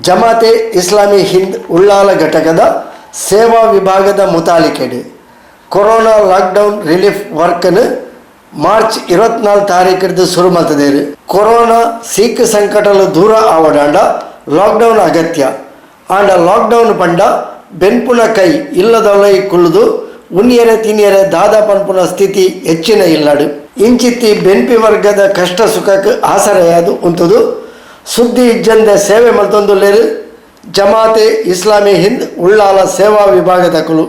ಜಮಾತೆ ಇಸ್ಲಾಮಿ ಹಿಂದ್ ಉಳ್ಳಾಲ ಘಟಕದ ಸೇವಾ ವಿಭಾಗದ ಮುತಾಲಿಕೆಡೆ ಕೊರೋನಾ ಲಾಕ್ಡೌನ್ ರಿಲೀಫ್ ವರ್ಕ್ನು ಮಾರ್ಚ್ 24 ತಾರೀಕಿದ್ದು ಶುರು ಮಾಡ್ತಿದ್ದೇವೆ. ಕೊರೋನಾ ಸೀಕ್ ಸಂಕಟಲು ದೂರ ಆವಡಾಂಡ ಲಾಕ್ಡೌನ್ ಅಗತ್ಯ ಆಂಡ ಲಾಕ್ಡೌನ್ ಪಂಡ ಬೆನ್ಪುನ ಕೈ ಇಲ್ಲದೊಲೈ ಕುಳ್ಳುದು ಉನ್ಯರೆ ತಿನ್ಯರೆ ದಾದ ಪನ್ಪುನ ಸ್ಥಿತಿ ಹೆಚ್ಚಿನ ಇಲ್ಲಡು ಇಂಚಿತ್ತಿ ಬೆನ್ಪಿ ವರ್ಗದ ಕಷ್ಟ ಸುಖಕ್ಕೆ ಆಸರೆಯಾದು ಉಂಟುದು ಸುದ್ದಿ ಇಜ್ಜಂದ ಸೇವೆ ಮಲ್ತೊಂದುಲ್ಲೇರು ಜಮಾತೆ ಇಸ್ಲಾಮಿ ಹಿಂದ್ ಉಳ್ಳಾಲ ಸೇವಾ ವಿಭಾಗದ ಕುಳು.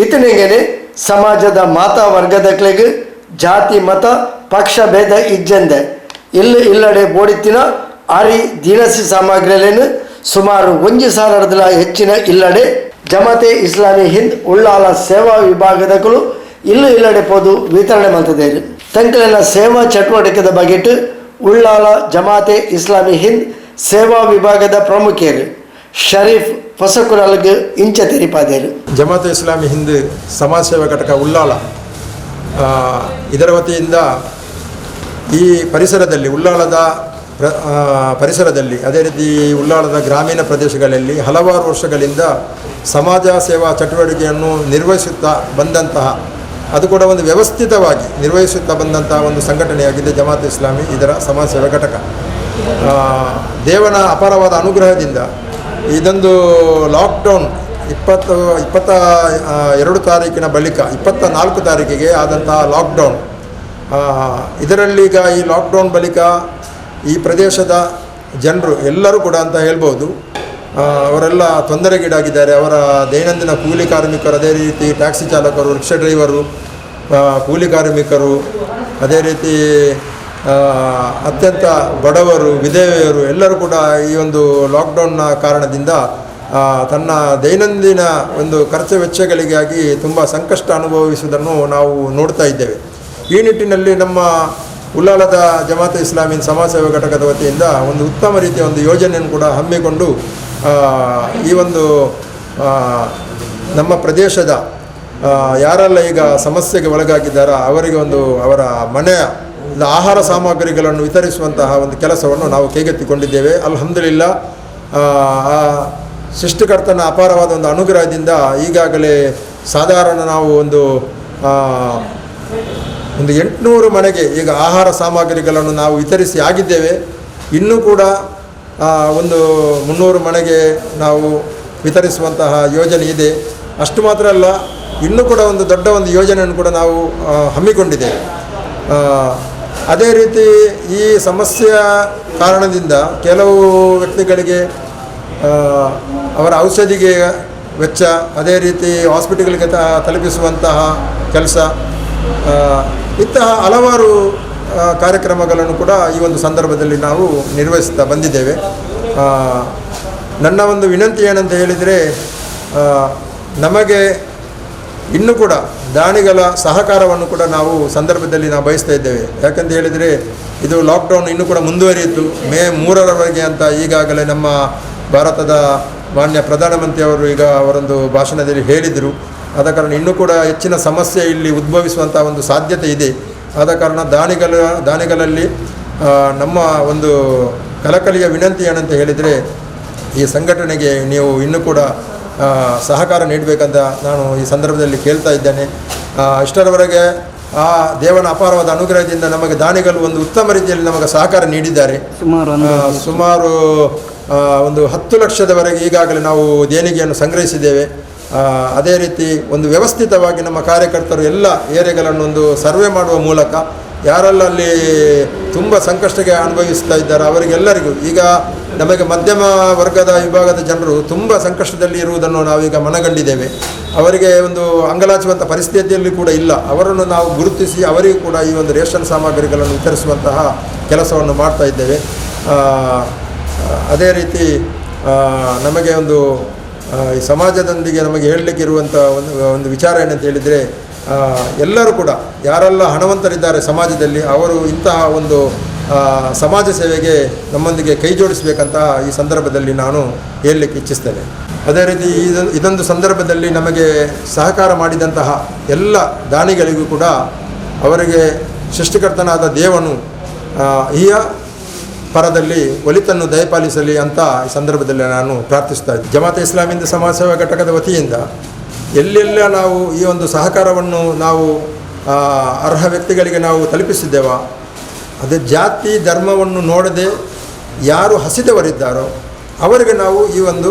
ಇತನೆಗೆನೆ ಸಮಾಜದ ಮಾತಾ ವರ್ಗದಕ್ಲೆಗ್ ಜಾತಿ ಮತ ಪಕ್ಷ ಭೇದ ಇಜ್ಜಂದೆ ಇಲ್ಲಡೆ ಬೋಡಿತ್ತಿನ ಆರಿ ದಿನಸಿ ಸಾಮಗ್ರಿಗಳನ್ನು ಸುಮಾರು 1,000 ಹೆಚ್ಚಿನ ಇಲ್ಲಡೆ ಜಮಾತೆ ಇಸ್ಲಾಮಿ ಹಿಂದ್ ಉಳ್ಳಾಲ ಸೇವಾ ವಿಭಾಗದಗಳು ಇಲ್ಲಡೆ ಪೋದು ವಿತರಣೆ ಮಾಡ್ತಿದ್ದಾರೆ. ತಂಕಲಿನ ಸೇವಾ ಚಟುವಟಿಕೆದ ಬಗೆಟ್ ಉಳ್ಳಾಲ ಜಮಾತೆ ಇಸ್ಲಾಮಿ ಹಿಂದ್ ಸೇವಾ ವಿಭಾಗದ ಪ್ರಮುಖರು ಶರೀಫ್ ಹೊಸಕುರಲ್ಗೆ ಇಂಚ ತೆರಿಪಾದೇರು. ಜಮಾತೆ ಇಸ್ಲಾಮಿ ಹಿಂದ್ ಸಮಾಜ ಸೇವಾ ಘಟಕ ಉಳ್ಳಾಲ ಇದರ ವತಿಯಿಂದ ಈ ಪರಿಸರದಲ್ಲಿ ಉಳ್ಳಾಲದ ಪರಿಸರದಲ್ಲಿ ಅದೇ ರೀತಿ ಉಳ್ಳಾಲದ ಗ್ರಾಮೀಣ ಪ್ರದೇಶಗಳಲ್ಲಿ ಹಲವಾರು ವರ್ಷಗಳಿಂದ ಸಮಾಜ ಸೇವಾ ಚಟುವಟಿಕೆಯನ್ನು ನಿರ್ವಹಿಸುತ್ತಾ ಬಂದಂತಹ ಅದು ಕೂಡ ಒಂದು ವ್ಯವಸ್ಥಿತವಾಗಿ ನಿರ್ವಹಿಸುತ್ತಾ ಬಂದಂತಹ ಒಂದು ಸಂಘಟನೆಯಾಗಿದೆ ಜಮಾತೆ ಇಸ್ಲಾಮಿ ಇದರ ಸಮಾಜ ಸೇವಾ ಘಟಕ. ದೇವನ ಅಪಾರವಾದ ಅನುಗ್ರಹದಿಂದ ಇದೊಂದು ಲಾಕ್ಡೌನ್ 22 ತಾರೀಕಿನ ಬಳಿಕ 24 ತಾರೀಕಿಗೆ ಆದಂತಹ ಲಾಕ್ಡೌನ್ ಇದರಲ್ಲೀಗ ಈ ಲಾಕ್ಡೌನ್ ಬಳಿಕ ಈ ಪ್ರದೇಶದ ಜನರು ಎಲ್ಲರೂ ಕೂಡ ಅಂತ ಹೇಳ್ಬೋದು ಅವರೆಲ್ಲ ತೊಂದರೆಗೀಡಾಗಿದ್ದಾರೆ. ಅವರ ದೈನಂದಿನ ಕೂಲಿ ಕಾರ್ಮಿಕರು, ಅದೇ ರೀತಿ ಟ್ಯಾಕ್ಸಿ ಚಾಲಕರು, ರಿಕ್ಷಾ ಡ್ರೈವರು, ಕೂಲಿ ಕಾರ್ಮಿಕರು, ಅದೇ ರೀತಿ ಅತ್ಯಂತ ಬಡವರು, ವಿಧವೆಯರು ಎಲ್ಲರೂ ಕೂಡ ಈ ಒಂದು ಲಾಕ್ಡೌನ್ನ ಕಾರಣದಿಂದ ತನ್ನ ದೈನಂದಿನ ಒಂದು ಖರ್ಚು ವೆಚ್ಚಗಳಿಗಾಗಿ ತುಂಬ ಸಂಕಷ್ಟ ಅನುಭವಿಸುವುದನ್ನು ನಾವು ನೋಡ್ತಾ ಇದ್ದೇವೆ. ಈ ನಿಟ್ಟಿನಲ್ಲಿ ನಮ್ಮ ಉಳ್ಳಾಲದ ಜಮಾತೆ ಇಸ್ಲಾಮಿನ್ ಸಮಾಜ ಸೇವಾ ಘಟಕದ ವತಿಯಿಂದ ಒಂದು ಉತ್ತಮ ರೀತಿಯ ಒಂದು ಯೋಜನೆಯನ್ನು ಕೂಡ ಹಮ್ಮಿಕೊಂಡು ಈ ಒಂದು ನಮ್ಮ ಪ್ರದೇಶದ ಯಾರೆಲ್ಲ ಈಗ ಸಮಸ್ಯೆಗೆ ಒಳಗಾಗಿದ್ದಾರೋ ಅವರಿಗೆ ಒಂದು ಅವರ ಮನೆಯ ಆಹಾರ ಸಾಮಗ್ರಿಗಳನ್ನು ವಿತರಿಸುವಂತಹ ಒಂದು ಕೆಲಸವನ್ನು ನಾವು ಕೈಗೆತ್ತಿಕೊಂಡಿದ್ದೇವೆ. ಅಲ್ಹಮ್ದುಲಿಲ್ಲಾ ಸೃಷ್ಟಿಕರ್ತನ ಅಪಾರವಾದ ಒಂದು ಅನುಗ್ರಹದಿಂದ ಈಗಾಗಲೇ ಸಾಧಾರಣ ನಾವು ಒಂದು 800 ಮನೆಗೆ ಈಗ ಆಹಾರ ಸಾಮಗ್ರಿಗಳನ್ನು ನಾವು ವಿತರಿಸಿ ಆಗಿದ್ದೇವೆ. ಇನ್ನೂ ಕೂಡ ಒಂದು 300 ಮನೆಗೆ ನಾವು ವಿತರಿಸುವಂತಹ ಯೋಜನೆ ಇದೆ. ಅಷ್ಟು ಮಾತ್ರ ಅಲ್ಲ, ಇನ್ನೂ ಕೂಡ ಒಂದು ದೊಡ್ಡ ಒಂದು ಯೋಜನೆಯನ್ನು ಕೂಡ ನಾವು ಹಮ್ಮಿಕೊಂಡಿದ್ದೇವೆ. ಅದೇ ರೀತಿ ಈ ಸಮಸ್ಯೆಯ ಕಾರಣದಿಂದ ಕೆಲವು ವ್ಯಕ್ತಿಗಳಿಗೆ ಅವರ ಔಷಧಿಗೆ ವೆಚ್ಚ, ಅದೇ ರೀತಿ ಹಾಸ್ಪಿಟಲ್ಗೆ ತಲುಪಿಸುವಂತಹ ಕೆಲಸ, ಇಂತಹ ಹಲವಾರು ಕಾರ್ಯಕ್ರಮಗಳನ್ನು ಕೂಡ ಈ ಒಂದು ಸಂದರ್ಭದಲ್ಲಿ ನಾವು ನಿರ್ವಹಿಸ್ತಾ ಬಂದಿದ್ದೇವೆ. ನನ್ನ ಒಂದು ವಿನಂತಿ ಏನಂತ ಹೇಳಿದರೆ, ನಮಗೆ ಇನ್ನೂ ಕೂಡ ದಾನಿಗಳ ಸಹಕಾರವನ್ನು ಕೂಡ ನಾವು ಸಂದರ್ಭದಲ್ಲಿ ನಾವು ಬಯಸ್ತಾ ಇದ್ದೇವೆ. ಯಾಕಂತ ಹೇಳಿದರೆ ಇದು ಲಾಕ್ಡೌನ್ ಇನ್ನೂ ಕೂಡ ಮುಂದುವರಿಯಿತು ಮೇ 3ರವರೆಗೆ ಅಂತ ಈಗಾಗಲೇ ನಮ್ಮ ಭಾರತದ ಮಾನ್ಯ ಪ್ರಧಾನಮಂತ್ರಿಯವರು ಈಗ ಅವರೊಂದು ಭಾಷಣದಲ್ಲಿ ಹೇಳಿದರು. ಆದ ಕಾರಣ ಇನ್ನೂ ಕೂಡ ಹೆಚ್ಚಿನ ಸಮಸ್ಯೆ ಇಲ್ಲಿ ಉದ್ಭವಿಸುವಂಥ ಒಂದು ಸಾಧ್ಯತೆ ಇದೆ. ಆದ ಕಾರಣ ದಾನಿಗಳಲ್ಲಿ ನಮ್ಮ ಒಂದು ಕಳಕಳಿಯ ವಿನಂತಿ ಏನಂತ ಹೇಳಿದರೆ, ಈ ಸಂಘಟನೆಗೆ ನೀವು ಇನ್ನೂ ಕೂಡ ಸಹಕಾರ ನೀಡಬೇಕಂತ ನಾನು ಈ ಸಂದರ್ಭದಲ್ಲಿ ಕೇಳ್ತಾ ಇದ್ದೇನೆ. ಇಷ್ಟರವರೆಗೆ ಆ ದೇವನ ಅಪಾರವಾದ ಅನುಗ್ರಹದಿಂದ ನಮಗೆ ದಾನಿಗಳು ಒಂದು ಉತ್ತಮ ರೀತಿಯಲ್ಲಿ ನಮಗೆ ಸಹಕಾರ ನೀಡಿದ್ದಾರೆ. ಸುಮಾರು ಒಂದು 10 ಲಕ್ಷದವರೆಗೆ ಈಗಾಗಲೇ ನಾವು ದೇಣಿಗೆಯನ್ನು ಸಂಗ್ರಹಿಸಿದ್ದೇವೆ. ಅದೇ ರೀತಿ ಒಂದು ವ್ಯವಸ್ಥಿತವಾಗಿ ನಮ್ಮ ಕಾರ್ಯಕರ್ತರು ಎಲ್ಲ ಏರಿಯಾಗಳನ್ನು ಒಂದು ಸರ್ವೆ ಮಾಡುವ ಮೂಲಕ ಯಾರೆಲ್ಲ ಅಲ್ಲಿ ತುಂಬ ಸಂಕಷ್ಟಕ್ಕೆ ಅನುಭವಿಸ್ತಾ ಇದ್ದಾರೆ ಅವರಿಗೆಲ್ಲರಿಗೂ, ಈಗ ನಮಗೆ ಮಧ್ಯಮ ವರ್ಗದ ವಿಭಾಗದ ಜನರು ತುಂಬ ಸಂಕಷ್ಟದಲ್ಲಿ ಇರುವುದನ್ನು ನಾವೀಗ ಮನಗಂಡಿದ್ದೇವೆ. ಅವರಿಗೆ ಒಂದು ಅಂಗಲಾಚುವಂಥ ಪರಿಸ್ಥಿತಿಯಲ್ಲಿ ಕೂಡ ಇಲ್ಲ. ಅವರನ್ನು ನಾವು ಗುರುತಿಸಿ ಅವರಿಗೂ ಕೂಡ ಈ ಒಂದು ರೇಷನ್ ಸಾಮಗ್ರಿಗಳನ್ನು ವಿತರಿಸುವಂತಹ ಕೆಲಸವನ್ನು ಮಾಡ್ತಾ ಇದ್ದೇವೆ. ಅದೇ ರೀತಿ ನಮಗೆ ಒಂದು ಈ ಸಮಾಜದೊಂದಿಗೆ ನಮಗೆ ಹೇಳಲಿಕ್ಕಿರುವಂಥ ಒಂದು ವಿಚಾರ ಏನಂತ ಹೇಳಿದರೆ, ಎಲ್ಲರೂ ಕೂಡ ಯಾರೆಲ್ಲ ಹಣವಂತರಿದ್ದಾರೆ ಸಮಾಜದಲ್ಲಿ ಅವರು ಇಂತಹ ಒಂದು ಸಮಾಜ ಸೇವೆಗೆ ನಮ್ಮೊಂದಿಗೆ ಕೈ ಜೋಡಿಸಬೇಕಂತ ಈ ಸಂದರ್ಭದಲ್ಲಿ ನಾನು ಹೇಳಲಿಕ್ಕೆ ಇಚ್ಛಿಸ್ತೇನೆ. ಅದೇ ರೀತಿ ಇದೊಂದು ಸಂದರ್ಭದಲ್ಲಿ ನಮಗೆ ಸಹಕಾರ ಮಾಡಿದಂತಹ ಎಲ್ಲ ದಾನಿಗಳಿಗೂ ಕೂಡ ಅವರಿಗೆ ಸೃಷ್ಟಿಕರ್ತನಾದ ದೇವನು ಈ ಪರದಲ್ಲಿ ಒಳಿತನ್ನು ದಯಪಾಲಿಸಲಿ ಅಂತ ಈ ಸಂದರ್ಭದಲ್ಲಿ ನಾನು ಪ್ರಾರ್ಥಿಸ್ತಾ ಇದ್ದೆ. ಜಮಾತೆ ಇಸ್ಲಾಮಿ ಹಿಂದ್ ಸಮಾಜ ಸೇವಾ ಘಟಕದ ವತಿಯಿಂದ ಎಲ್ಲೆಲ್ಲ ನಾವು ಈ ಒಂದು ಸಹಕಾರವನ್ನು ನಾವು ಅರ್ಹ ವ್ಯಕ್ತಿಗಳಿಗೆ ನಾವು ತಲುಪಿಸಿದ್ದೇವೆ. ಅದೇ ಜಾತಿ ಧರ್ಮವನ್ನು ನೋಡದೆ ಯಾರು ಹಸಿದವರಿದ್ದಾರೋ ಅವರಿಗೆ ನಾವು ಈ ಒಂದು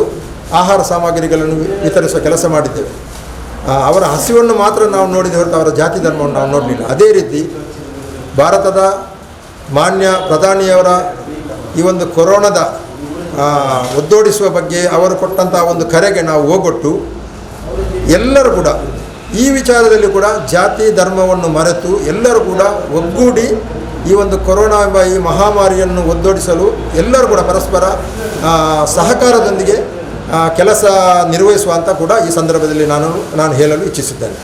ಆಹಾರ ಸಾಮಗ್ರಿಗಳನ್ನು ವಿತರಿಸುವ ಕೆಲಸ ಮಾಡಿದ್ದೇವೆ. ಅವರ ಹಸಿವನ್ನು ಮಾತ್ರ ನಾವು ನೋಡಿದ ಹೊರತು ಅವರ ಜಾತಿ ಧರ್ಮವನ್ನು ನಾವು ನೋಡಲಿಲ್ಲ. ಅದೇ ರೀತಿ ಭಾರತದ ಮಾನ್ಯ ಪ್ರಧಾನಿಯವರ ಈ ಒಂದು ಕೊರೋನಾದ ಒದ್ದೋಡಿಸುವ ಬಗ್ಗೆ ಅವರು ಕೊಟ್ಟಂಥ ಒಂದು ಕರೆಗೆ ನಾವು ಹೋಗೊಟ್ಟು ಎಲ್ಲರೂ ಕೂಡ ಈ ವಿಚಾರದಲ್ಲಿ ಕೂಡ ಜಾತಿ ಧರ್ಮವನ್ನು ಮರೆತು ಎಲ್ಲರೂ ಕೂಡ ಒಗ್ಗೂಡಿ ಈ ಒಂದು ಕೊರೋನಾ ಎಂಬ ಈ ಮಹಾಮಾರಿಯನ್ನು ಒದ್ದೋಡಿಸಲು ಎಲ್ಲರೂ ಕೂಡ ಪರಸ್ಪರ ಸಹಕಾರದೊಂದಿಗೆ ಕೆಲಸ ನಿರ್ವಹಿಸುವಂತ ಕೂಡ ಈ ಸಂದರ್ಭದಲ್ಲಿ ನಾನು ಹೇಳಲು ಇಚ್ಛಿಸುತ್ತೇನೆ.